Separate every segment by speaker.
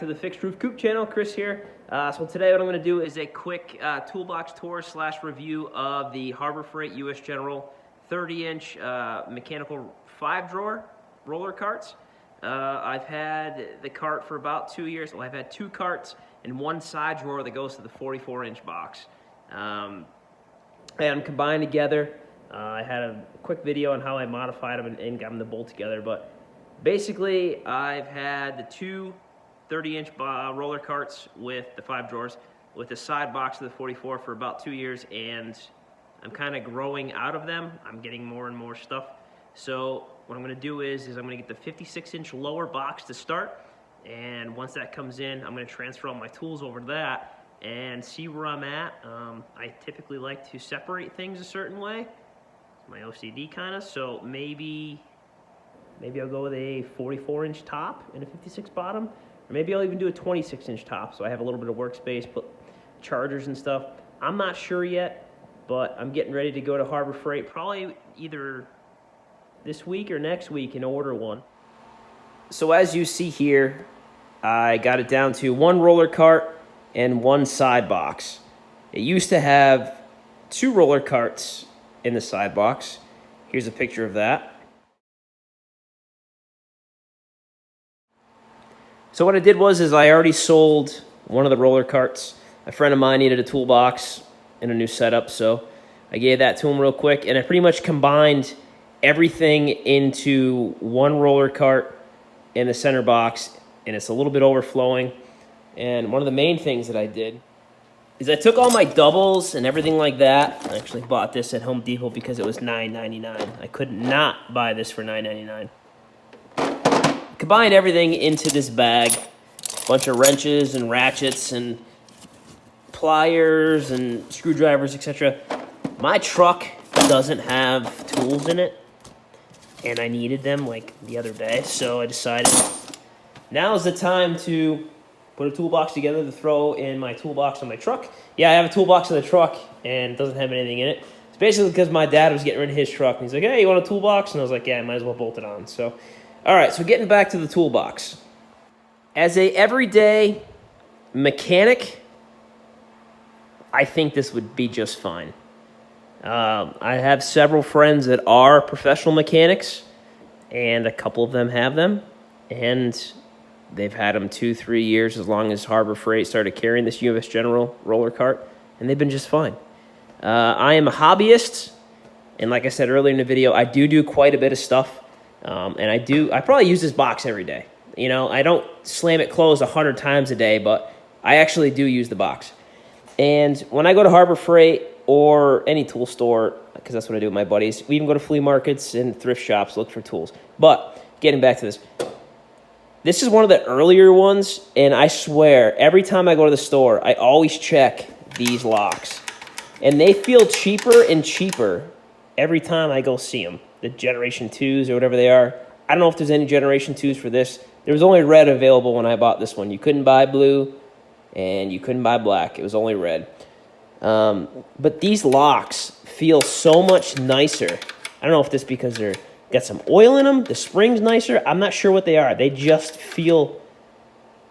Speaker 1: to the Fixed Roof Coop channel. Chris here. So today what I'm going to do is a quick toolbox tour / review of the Harbor Freight US General 30-inch mechanical 5-drawer roller carts. I've had the cart for about 2 years. Well, I've had 2 carts and 1 side drawer that goes to the 44-inch box. And combined together. I had a quick video on how I modified them and got them to bolt together, but basically I've had the 2 30-inch roller carts with the 5 drawers with the side box of the 44 for about 2 years, and I'm kind of growing out of them. I'm getting more and more stuff. So what I'm going to do is I'm going to get the 56-inch lower box to start, and once that comes in, I'm going to transfer all my tools over to that and see where I'm at. I typically like to separate things a certain way. It's my OCD kind of, so maybe I'll go with a 44-inch top and a 56 bottom, or maybe I'll even do a 26-inch top so I have a little bit of workspace, put chargers and stuff. I'm not sure yet, but I'm getting ready to go to Harbor Freight probably either this week or next week and order one. So as you see here, I got it down to 1 roller cart and 1 side box. It used to have 2 roller carts in the side box. Here's a picture of that. So what I did was I already sold one of the roller carts. A friend of mine needed a toolbox and a new setup, so I gave that to him real quick, and I pretty much combined everything into 1 roller cart in the center box, and it's a little bit overflowing. And one of the main things that I did is I took all my doubles and everything like that. I actually bought this at Home Depot because it was $9.99. I could not buy this for $9.99. Combined everything into this bag, a bunch of wrenches and ratchets and pliers and screwdrivers, etc. My truck doesn't have tools in it, and I needed them like the other day, so I decided now is the time to put a toolbox together to throw in my toolbox on my truck. Yeah, I have a toolbox in the truck, and it doesn't have anything in it. It's basically because my dad was getting rid of his truck, and he's like, hey, you want a toolbox? And I was like, yeah, I might as well bolt it on. So, all right, so getting back to the toolbox. As a everyday mechanic, I think this would be just fine. I have several friends that are professional mechanics, and a couple of them have them, and they've had them 2-3 years, as long as Harbor Freight started carrying this US General roller cart, and they've been just fine. I am a hobbyist, and like I said earlier in the video, I do quite a bit of stuff. And I probably use this box every day. You know, I don't slam it closed 100 times a day, but I actually do use the box. And when I go to Harbor Freight or any tool store, because that's what I do with my buddies, we even go to flea markets and thrift shops, look for tools. But getting back to this, this is one of the earlier ones, and I swear, every time I go to the store, I always check these locks. And they feel cheaper and cheaper every time I go see them. The Generation 2s or whatever they are. I don't know if there's any Generation 2s for this. There was only red available when I bought this one. You couldn't buy blue, and you couldn't buy black. It was only red. But these locks feel so much nicer. I don't know if this is because they're got some oil in them. The spring's nicer. I'm not sure what they are. They just feel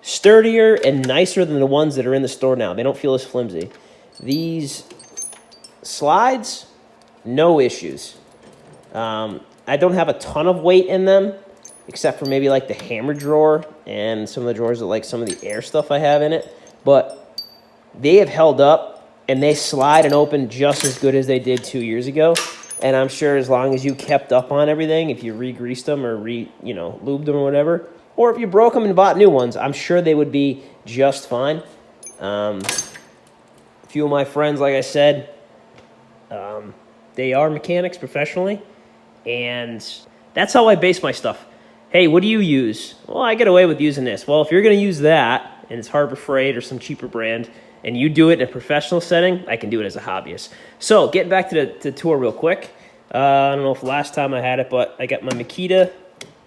Speaker 1: sturdier and nicer than the ones that are in the store now. They don't feel as flimsy. These slides, no issues. I don't have a ton of weight in them, except for maybe like the hammer drawer and some of the drawers that like some of the air stuff I have in it. But they have held up, and they slide and open just as good as they did 2 years ago. And I'm sure as long as you kept up on everything, if you re-greased them or lubed them or whatever, or if you broke them and bought new ones, I'm sure they would be just fine. A few of my friends, like I said, they are mechanics professionally, and that's how I base my stuff. Hey, what do you use? Well, I get away with using this. Well, if you're going to use that, and it's Harbor Freight or some cheaper brand, and you do it in a professional setting, I can do it as a hobbyist. So, getting back to the tour real quick. I don't know if last time I had it, but I got my Makita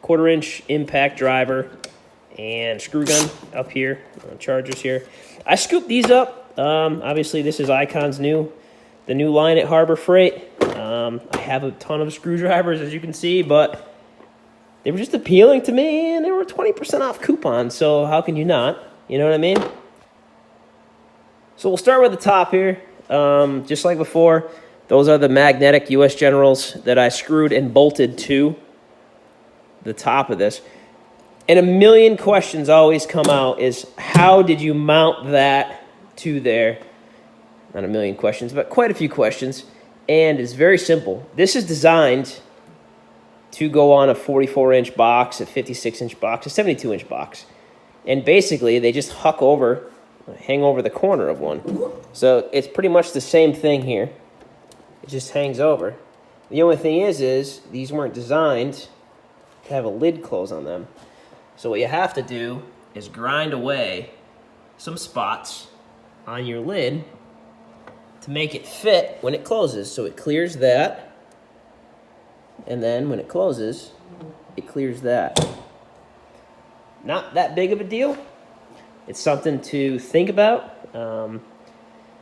Speaker 1: 1/4-inch impact driver and screw gun up here, chargers here. I scooped these up. Obviously, this is Icon's the new line at Harbor Freight. I have a ton of screwdrivers, as you can see, but they were just appealing to me, and they were 20% off coupon, so how can you not? You know what I mean? So we'll start with the top here. Just like before, those are the magnetic US Generals that I screwed and bolted to the top of this. And a million questions always come out is, how did you mount that to there? Not a million questions, but quite a few questions. And it's very simple. This is designed to go on a 44-inch box, a 56-inch box, a 72-inch box. And basically, they just hang over the corner of one. So it's pretty much the same thing here. It just hangs over. The only thing is these weren't designed to have a lid close on them. So what you have to do is grind away some spots on your lid to make it fit when it closes. So it clears that, and then when it closes, it clears that. Not that big of a deal. It's something to think about.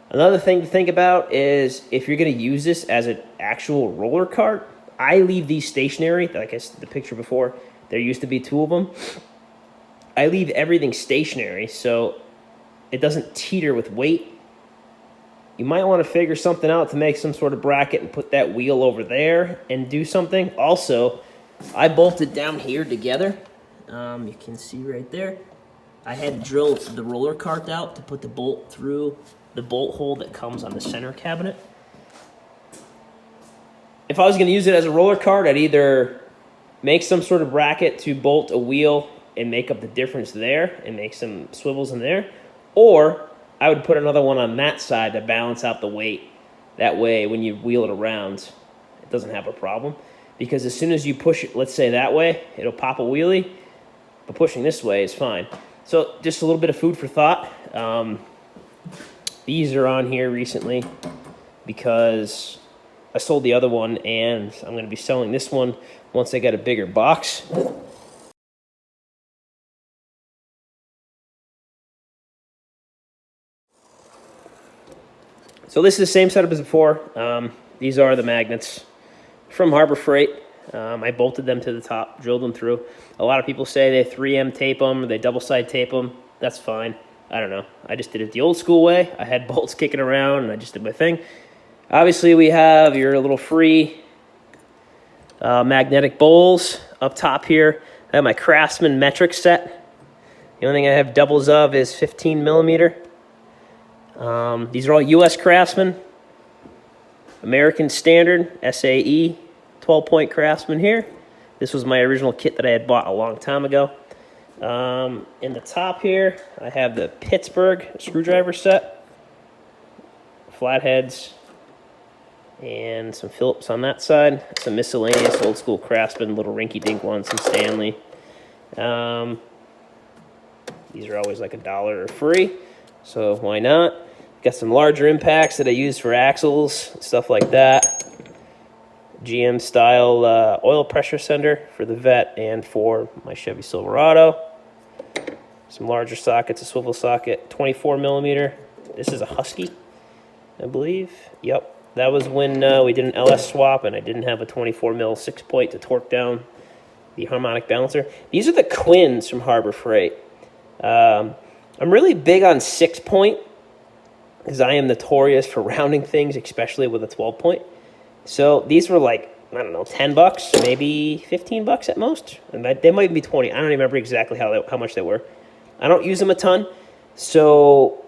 Speaker 1: Another thing to think about is if you're going to use this as an actual roller cart, I leave these stationary, like I said, the picture before. There used to be 2 of them. I leave everything stationary so it doesn't teeter with weight. You might want to figure something out to make some sort of bracket and put that wheel over there and do something. Also, I bolted down here together. You can see right there. I had drilled the roller cart out to put the bolt through the bolt hole that comes on the center cabinet. If I was going to use it as a roller cart, I'd either make some sort of bracket to bolt a wheel and make up the difference there and make some swivels in there, or I would put another one on that side to balance out the weight. That way, when you wheel it around, it doesn't have a problem. Because as soon as you push it, let's say that way, it'll pop a wheelie, but pushing this way is fine. So just a little bit of food for thought. These are on here recently because I sold the other one, and I'm going to be selling this one once I get a bigger box. So this is the same setup as before. These are the magnets from Harbor Freight. I bolted them to the top, drilled them through. A lot of people say they 3M tape them, or they double side tape them. That's fine. I don't know. I just did it the old school way. I had bolts kicking around, and I just did my thing. Obviously, we have your little free magnetic bowls up top here. I have my Craftsman metric set. The only thing I have doubles of is 15 millimeter. These are all U.S. Craftsman. American Standard, SAE, 12-point Craftsman here. This was my original kit that I had bought a long time ago. In the top here, I have the Pittsburg screwdriver set. Flatheads. And some Phillips on that side. Some Miscellaneous, old school Craftsman, little rinky-dink ones, some Stanley. These are always like $1 or free, so why not? Got some larger impacts that I use for axles, stuff like that. GM style oil pressure sender for the Vet and for my Chevy Silverado. Some larger sockets, a swivel socket, 24 millimeter. This is a Husky, I believe. Yep, that was when we did an LS swap and I didn't have a 24 mil 6-point to torque down the harmonic balancer. These are the Quins from Harbor Freight. I'm really big on 6-point because I am notorious for rounding things, especially with a 12-point. So these were like, I don't know, $10, maybe $15 at most. And they might even be 20. I don't even remember exactly how much they were. I don't use them a ton, so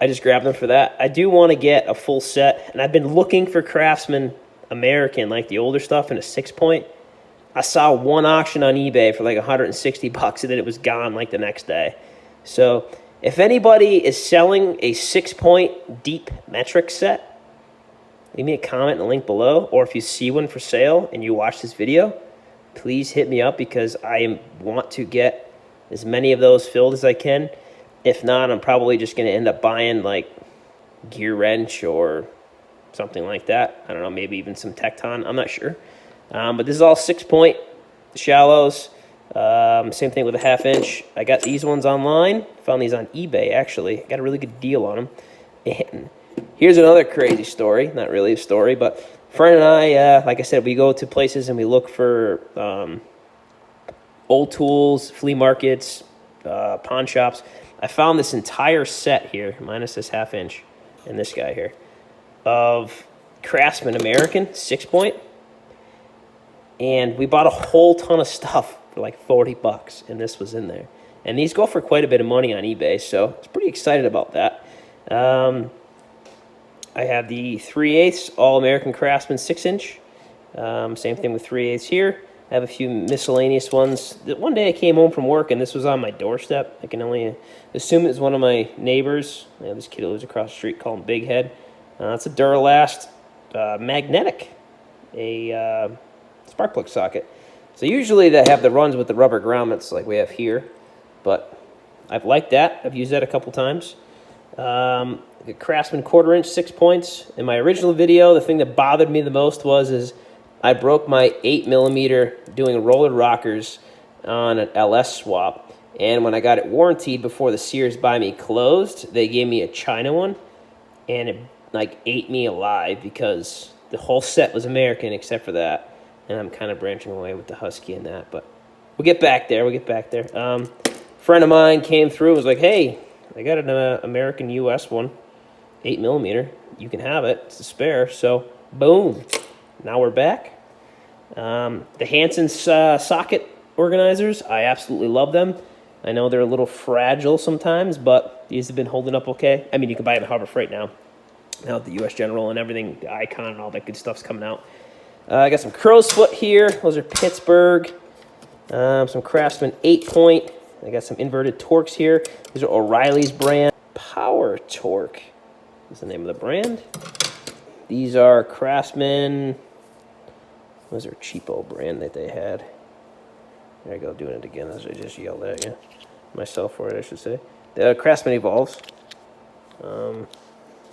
Speaker 1: I just grabbed them for that. I do want to get a full set, and I've been looking for Craftsman American, like the older stuff, in a 6-point. I saw one auction on eBay for like $160, and then it was gone like the next day. So if anybody is selling a 6-point deep metric set, leave me a comment and a link below. Or if you see one for sale and you watch this video, please hit me up because I want to get as many of those filled as I can. If not, I'm probably just going to end up buying like gear wrench or something like that. I don't know, maybe even some Tecton. I'm not sure. But this is all 6-point shallows. Same thing with a 1/2 inch. I got these ones online. Found these on eBay, actually. Got a really good deal on them. And here's another crazy story. Not really a story, but a friend and I, like I said, we go to places and we look for old tools, flea markets, pawn shops. I found this entire set here, minus this 1/2 inch and this guy here, of Craftsman American 6-point. And we bought a whole ton of stuff for like 40 bucks, and this was in there. And these go for quite a bit of money on eBay, so I was pretty excited about that. I have the 3/8 All-American Craftsman 6-inch. Same thing with 3/8 here. I have a few miscellaneous ones. One day I came home from work, and this was on my doorstep. I can only assume it was one of my neighbors. I have this kid who lives across the street, call him Big Head. It's a Duralast magnetic, a spark plug socket. So usually they have the runs with the rubber grommets like we have here, but I've liked that. I've used that a couple times. The Craftsman 1/4 inch 6 points. In my original video, the thing that bothered me the most is I broke my 8mm doing roller rockers on an LS swap, and when I got it warranted before the Sears by me closed, they gave me a China one, and it like ate me alive because the whole set was American except for that. And I'm kind of branching away with the Husky and that, but we'll get back there. Friend of mine came through and was like, hey, I got an American US one, 8mm. You can have it. It's a spare. So, boom. Now we're back. The Hansons socket organizers, I absolutely love them. I know they're a little fragile sometimes, but these have been holding up okay. I mean, you can buy them at Harbor Freight now. Now the US General and everything, the Icon and all that good stuff's coming out. I got some crow's foot here. Those are Pittsburg. Some Craftsman 8-point. I got some inverted torques here. These are O'Reilly's brand. Power Torque is the name of the brand. These are Craftsman. Those are Cheapo brand that they had. There I go, doing it again as I just yelled at you. Myself for it, I should say. The Craftsman Evolves. I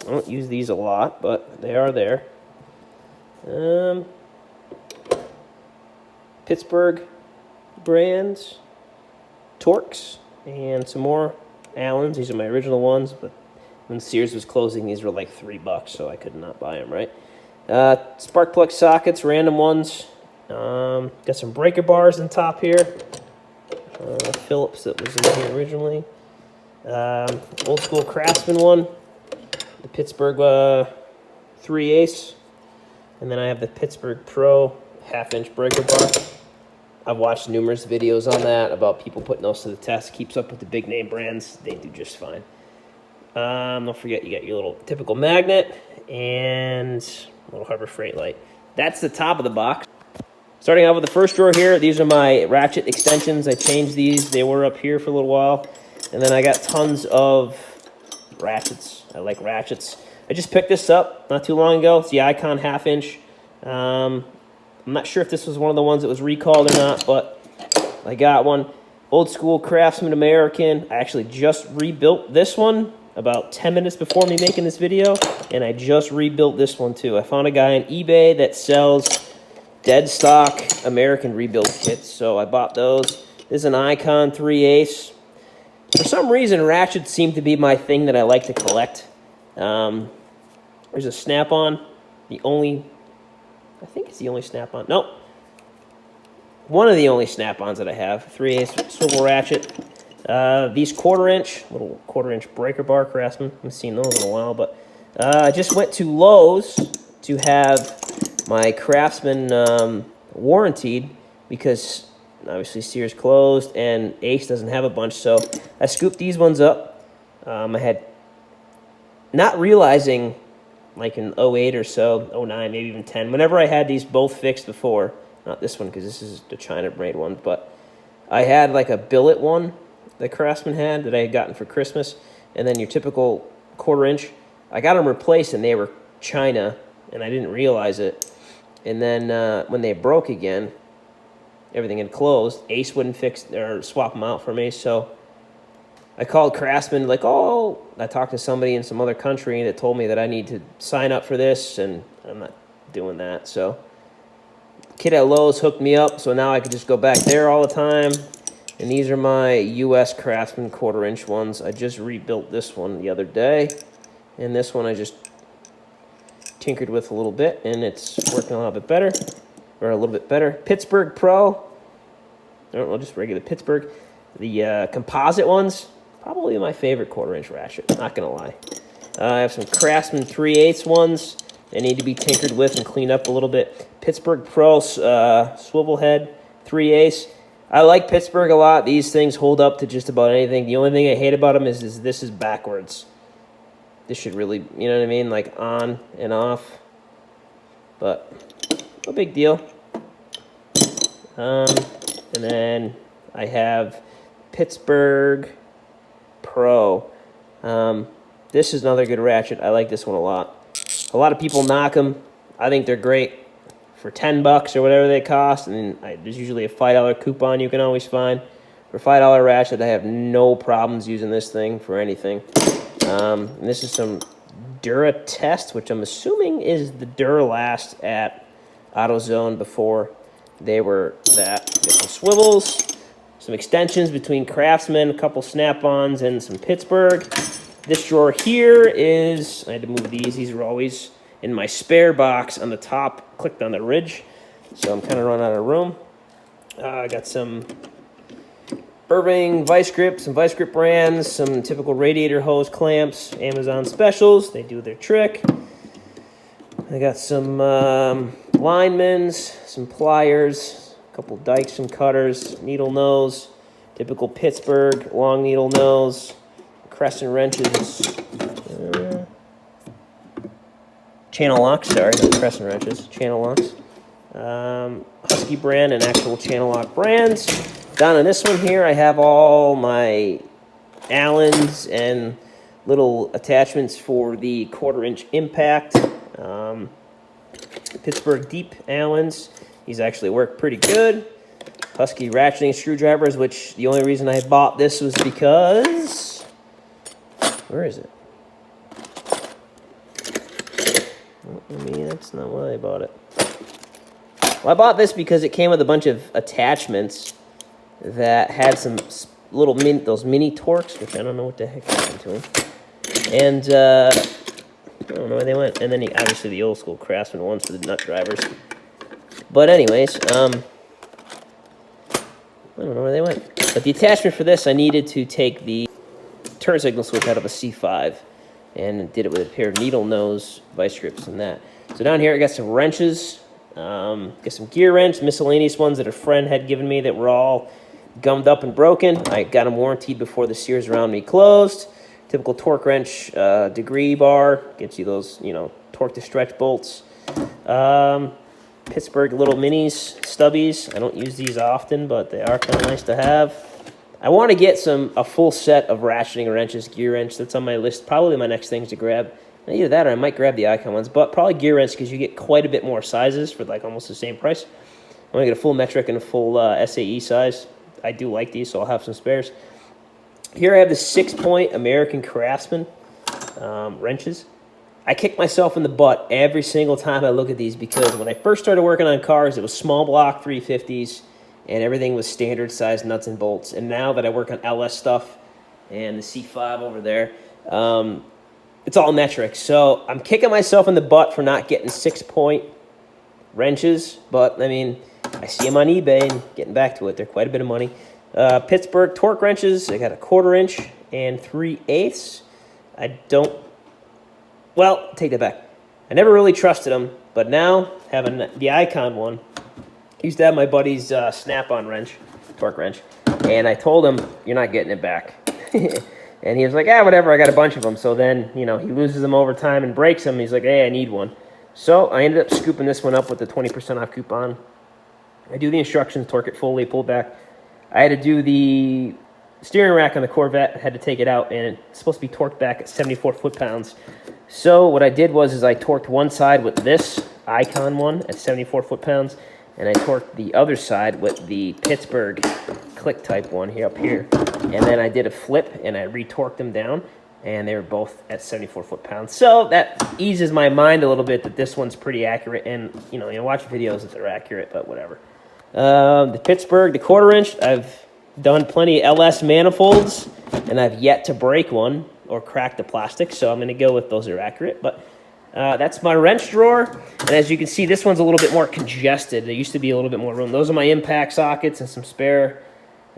Speaker 1: don't use these a lot, but they are there. Pittsburg brands, Torques, and some more Allens. These are my original ones, but when Sears was closing, these were like $3, so I could not buy them, right? Spark plug sockets, random ones. Got some breaker bars on top here. Phillips that was in here originally. Old school Craftsman one. The Pittsburg 3/8. And then I have the Pittsburg Pro 1/2 inch breaker bar. I've watched numerous videos on that about people putting those to the test. Keeps up with the big name brands. They do just fine. Don't forget you got your little typical magnet and a little Harbor Freight light. That's the top of the box. Starting out with the first drawer here, these are my Ratchet Extensions. I changed these. They were up here for a little while. And then I got tons of ratchets. I like ratchets. I just picked this up not too long ago. It's the Icon 1/2 inch. I'm not sure if this was one of the ones that was recalled or not, but I got one. Old school Craftsman American. I actually just rebuilt this one about 10 minutes before me making this video, and I just rebuilt this one too. I found a guy on eBay that sells dead stock American rebuild kits, so I bought those. This is an Icon 3/8. For some reason, ratchets seem to be my thing that I like to collect. There's a snap-on, I think it's the only snap-on. Nope. One of the only snap-ons that I have. 3/8 swivel ratchet. These 1/4 inch, little 1/4 inch breaker bar Craftsman. I haven't seen those in a while, but I just went to Lowe's to have my Craftsman warranted because obviously Sears closed and Ace doesn't have a bunch, so I scooped these ones up. I had not realizing, like in 08 or so, 09, maybe even 10, whenever I had these both fixed before, not this one because this is the China made one, but I had like a billet one that Craftsman had that I had gotten for Christmas, and then your typical 1/4 inch. I got them replaced and they were China, and I didn't realize it. And then when they broke again, everything had closed. Ace wouldn't fix or swap them out for me, so I called Craftsman, like, oh, I talked to somebody in some other country that told me that I need to sign up for this, and I'm not doing that. So kid at Lowe's hooked me up, so now I can just go back there all the time. And these are my US Craftsman 1/4 inch ones. I just rebuilt this one the other day, and this one I just tinkered with a little bit, and it's working a little bit better, or a little bit better. Pittsburg Pro, or just regular Pittsburg. The composite ones, probably my favorite 1/4-inch ratchet, not gonna lie. I have some Craftsman 3/8 ones. They need to be tinkered with and cleaned up a little bit. Pittsburg Pro swivel head 3/8. I like Pittsburg a lot. These things hold up to just about anything. The only thing I hate about them is this is backwards. This should really, you know what I mean, like on and off. But no big deal. And then I have Pittsburg Pro. This is another good ratchet. I like this one a lot. A lot of people knock them. I think they're great for $10 or whatever they cost. And then there's usually a $5 coupon you can always find. For a $5 ratchet, I have no problems using this thing for anything. And this is some Duratest, which I'm assuming is the Duralast at AutoZone before they were that. Got some swivels, some extensions between Craftsman, a couple snap-ons, and some Pittsburg. This drawer here is, I had to move these are always in my spare box on the top, clicked on the ridge, so I'm kind of running out of room. I got some Irving vice grip, some vice grip brands, some typical radiator hose clamps, Amazon specials, they do their trick. I got some linemans, some pliers, a couple dikes, some cutters, needle nose, typical Pittsburg long needle nose, crescent wrenches, channel locks, sorry, not crescent wrenches, channel locks. Husky brand and actual channel lock brands. Down on this one here, I have all my Allens and little attachments for the 1/4-inch impact. Pittsburg deep Allens. These actually work pretty good. Husky ratcheting screwdrivers, which the only reason I bought this was because... Where is it? I mean, that's not why I bought it. Well, I bought this because it came with a bunch of attachments that had some little those mini torques, which I don't know what the heck happened to them. And I don't know where they went. And then obviously the old school Craftsman ones for the nut drivers. But anyways, I don't know where they went. But the attachment for this, I needed to take the turn signal switch out of a C5 and did it with a pair of needle nose vice grips and that. So down here I got some wrenches, got some gear wrench, miscellaneous ones that a friend had given me that were all gummed up and broken. I got them warranted before the sears around me closed. Typical torque wrench degree bar, gets you those, you know, torque to stretch bolts. Pittsburg little minis, stubbies. I don't use these often, but they are kind of nice to have. I want to get a full set of ratcheting wrenches, gear wrench. That's on my list. Probably my next things to grab. Either that or I might grab the Icon ones, but probably gear wrench because you get quite a bit more sizes for like almost the same price. I want to get a full metric and a full SAE size. I do like these, so I'll have some spares. Here I have the 6-point American Craftsman wrenches. I kick myself in the butt every single time I look at these because when I first started working on cars, it was small block 350s and everything was standard size nuts and bolts. And now that I work on LS stuff and the C5 over there, it's all metric. So I'm kicking myself in the butt for not getting 6-point wrenches, but I mean, I see them on eBay and getting back to it. They're quite a bit of money. Pittsburg torque wrenches. I got a 1/4-inch and 3/8. I don't... Well, take that back. I never really trusted them, but now having the Icon one, I used to have my buddy's snap-on wrench, torque wrench, and I told him, "You're not getting it back." And he was like, "Ah, whatever. I got a bunch of them." So then, you know, he loses them over time and breaks them. He's like, "Hey, I need one." So I ended up scooping this one up with the 20% off coupon. I do the instructions, torque it fully, pull back. I had to do the steering rack on the Corvette. I had to take it out, and it's supposed to be torqued back at 74 foot-pounds. So what I did was I torqued one side with this Icon one at 74 foot-pounds, and I torqued the other side with the Pittsburg click type one here up here. And then I did a flip, and I retorqued them down, and they were both at 74 foot-pounds. So that eases my mind a little bit that this one's pretty accurate, and you watch videos that they're accurate, but whatever. The Pittsburg, the 1/4-inch, I've done plenty of LS manifolds, and I've yet to break one or crack the plastic, so I'm going to go with those are accurate. But that's my wrench drawer, and as you can see, this one's a little bit more congested. There used to be a little bit more room. Those are my impact sockets and some spare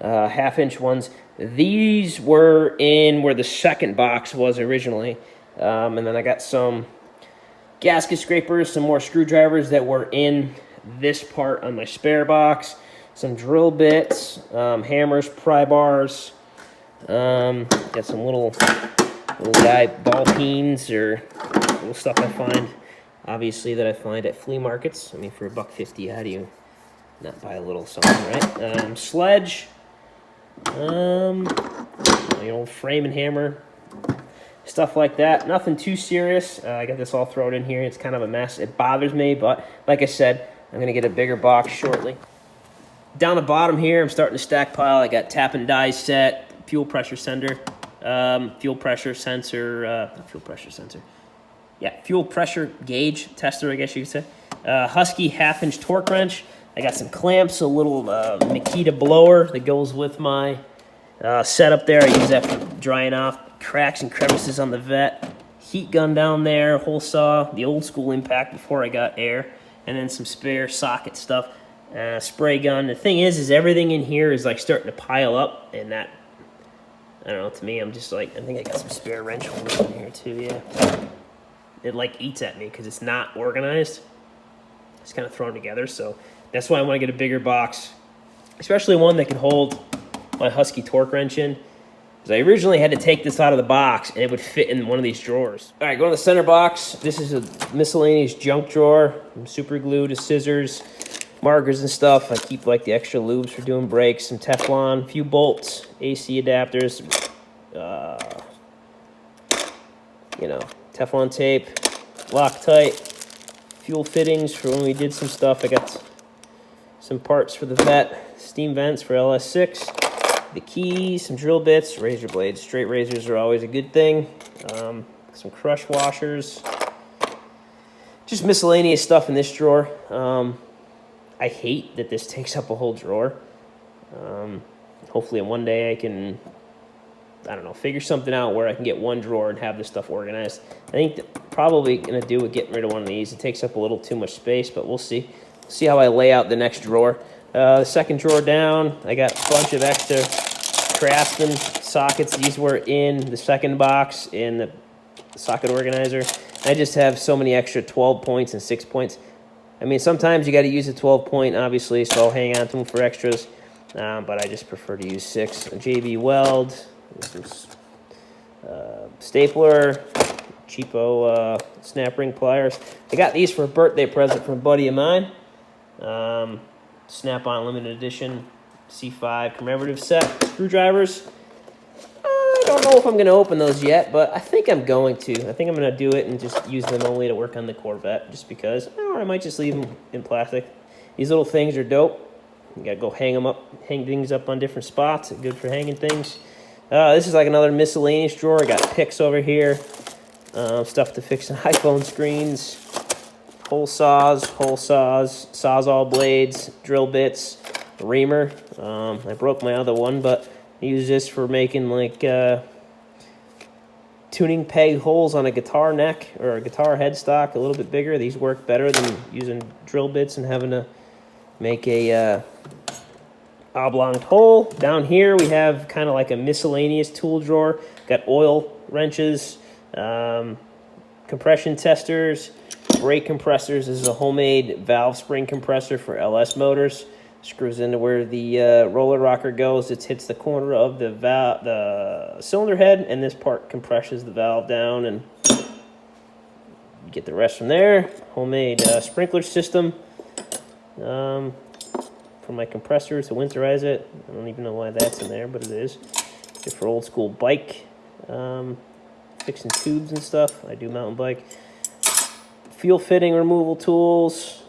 Speaker 1: half-inch ones. These were in where the second box was originally. And then I got some gasket scrapers, some more screwdrivers that were in this part on my spare box, some drill bits, hammers, pry bars, got some little guy ball peens or little stuff I find, obviously, that I find at flea markets. I mean, for $1.50, how do you not buy a little something, right? Sledge, frame and hammer, stuff like that. Nothing too serious. I got this all thrown in here. It's kind of a mess. It bothers me, but like I said, I'm going to get a bigger box shortly. Down the bottom here, I'm starting to stackpile. I got tap and die set, fuel pressure sensor, fuel pressure gauge tester, I guess you could say. Husky half-inch torque wrench. I got some clamps, a little Makita blower that goes with my setup there. I use that for drying off cracks and crevices on the vet. Heat gun down there, hole saw, the old school impact before I got air, and then some spare socket stuff. Spray gun. The thing is everything in here is like starting to pile up, and that, I don't know, to me, I'm just like, I think I got some spare wrench holders in here too, yeah. It like eats at me because it's not organized. It's kind of thrown together, so that's why I want to get a bigger box, especially one that can hold my Husky torque wrench in. Because I originally had to take this out of the box, and it would fit in one of these drawers. All right, go to the center box. This is a miscellaneous junk drawer. From super glue to scissors, markers and stuff. I keep like the extra lubes for doing brakes, some Teflon, a few bolts, AC adapters, Teflon tape, Loctite, fuel fittings for when we did some stuff. I got some parts for the vet, steam vents for LS6, the keys, some drill bits, razor blades. Straight razors are always a good thing. Some crush washers, just miscellaneous stuff in this drawer. I hate that this takes up a whole drawer. Hopefully one day I can, figure something out where I can get one drawer and have this stuff organized. I think probably going to do with getting rid of one of these. It takes up a little too much space, but we'll see. See how I lay out the next drawer. The second drawer down, I got a bunch of extra Craftsman sockets. These were in the second box in the socket organizer. I just have so many extra 12 points and 6 points. I mean, sometimes you got to use a 12 point, obviously, so I'll hang on to them for extras. But I just prefer to use 6. A JB weld, some stapler, cheapo snap ring pliers. I got these for a birthday present from a buddy of mine. Snap-on limited edition C5 commemorative set. Screwdrivers. I don't know if I'm going to open those yet, but I think I'm going to. I think I'm going to do it and just use them only to work on the Corvette, just because. Or I might just leave them in plastic. These little things are dope. You got to go hang things up on different spots. It's good for hanging things. This is like another miscellaneous drawer. I got picks over here. Stuff to fix iPhone screens. Hole saws, sawzall blades, drill bits, reamer. I broke my other one, but I use this for making like tuning peg holes on a guitar neck or a guitar headstock a little bit bigger. These work better than using drill bits and having to make a oblong hole. Down here we have kind of like a miscellaneous tool drawer. Got oil wrenches, compression testers, brake compressors. This is a homemade valve spring compressor for LS motors. Screws into where the roller rocker goes. It hits the corner of the cylinder head, and this part compresses the valve down, and you get the rest from there. Homemade sprinkler system for my compressor to winterize it. I don't even know why that's in there, but it is. Good for old school bike fixing tubes and stuff. I do mountain bike. Fuel fitting removal tools,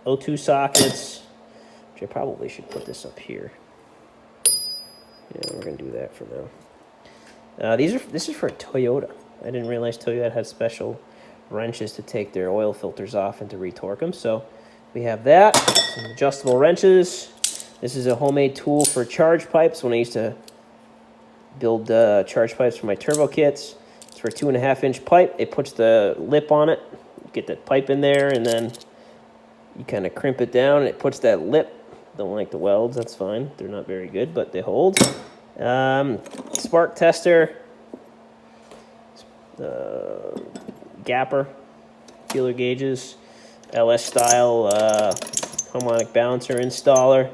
Speaker 1: O2 sockets, which I probably should put this up here. Yeah, we're going to do that for now. This is for a Toyota. I didn't realize Toyota had special wrenches to take their oil filters off and to retorque them. So we have that, some adjustable wrenches. This is a homemade tool for charge pipes. When I used to build charge pipes for my turbo kits. It's for a 2.5-inch pipe. It puts the lip on it. You get that pipe in there, and then you kind of crimp it down, and it puts that lip Don't like the welds, that's fine. They're not very good, but they hold. Spark tester. Gapper. Feeler gauges. LS style harmonic balancer installer.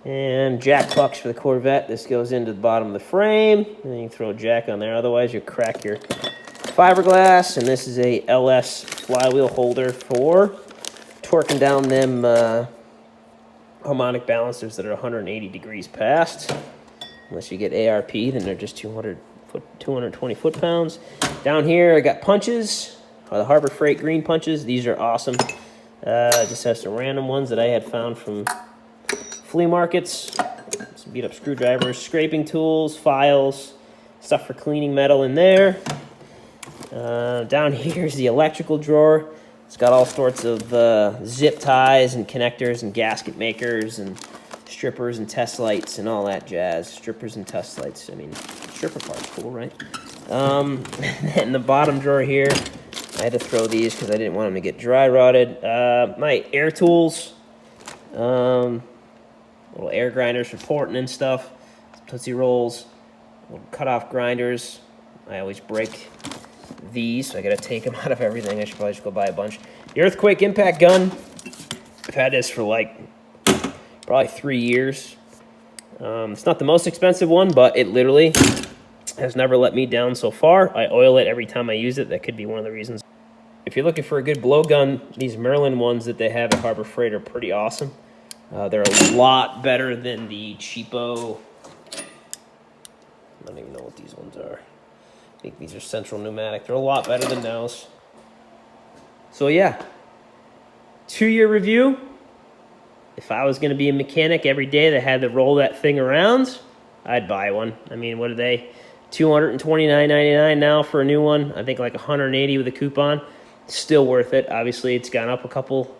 Speaker 1: And jack bucks for the Corvette. This goes into the bottom of the frame. And then you can throw a jack on there. Otherwise, you crack your fiberglass. And this is a LS flywheel holder for torquing down them harmonic balancers that are 180 degrees past. Unless you get ARP, then they're just 220 foot-pounds. Down here, I got punches. The Harbor Freight green punches. These are awesome. Just has some random ones that I had found from flea markets. Some beat-up screwdrivers, scraping tools, files, stuff for cleaning metal in there. Down here is the electrical drawer. It's got all sorts of zip ties and connectors and gasket makers and strippers and test lights and all that jazz. Strippers and test lights. I mean, stripper part's cool, right? In the bottom drawer here, I had to throw these because I didn't want them to get dry rotted. My air tools, little air grinders for porting and stuff, Tootsie Rolls, little cut-off grinders. I always break these, so I gotta take them out of everything. I should probably just go buy a bunch. The Earthquake impact gun, I've had this for like probably 3 years. It's not the most expensive one, but it literally has never let me down so far. I oil it every time I use it. That could be one of the reasons. If you're looking for a good blowgun, these Merlin ones that they have at Harbor Freight are pretty awesome. They're a lot better than the cheapo. I don't even know what these ones are. I think these are Central Pneumatic. They're a lot better than those. So yeah, 2-year review. If I was going to be a mechanic every day that had to roll that thing around, I'd buy one. I mean, what are they? $229.99 now for a new one. I think like $180 with a coupon. Still worth it. Obviously, it's gone up a couple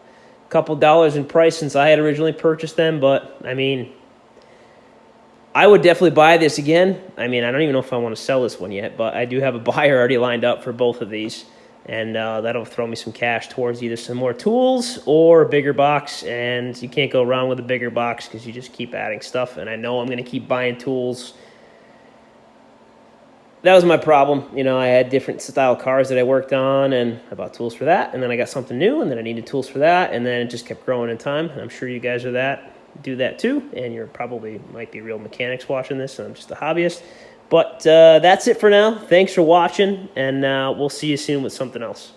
Speaker 1: dollars in price since I had originally purchased them. But I mean, I would definitely buy this again. I mean, I don't even know if I want to sell this one yet, but I do have a buyer already lined up for both of these. And that'll throw me some cash towards either some more tools or a bigger box. And you can't go wrong with a bigger box because you just keep adding stuff. And I know I'm going to keep buying tools. That was my problem. You know, I had different style cars that I worked on, and I bought tools for that. And then I got something new, and then I needed tools for that. And then it just kept growing in time. And I'm sure you guys do that too. And you're probably might be real mechanics watching this, and I'm just a hobbyist. But that's it for now. Thanks for watching, and we'll see you soon with something else.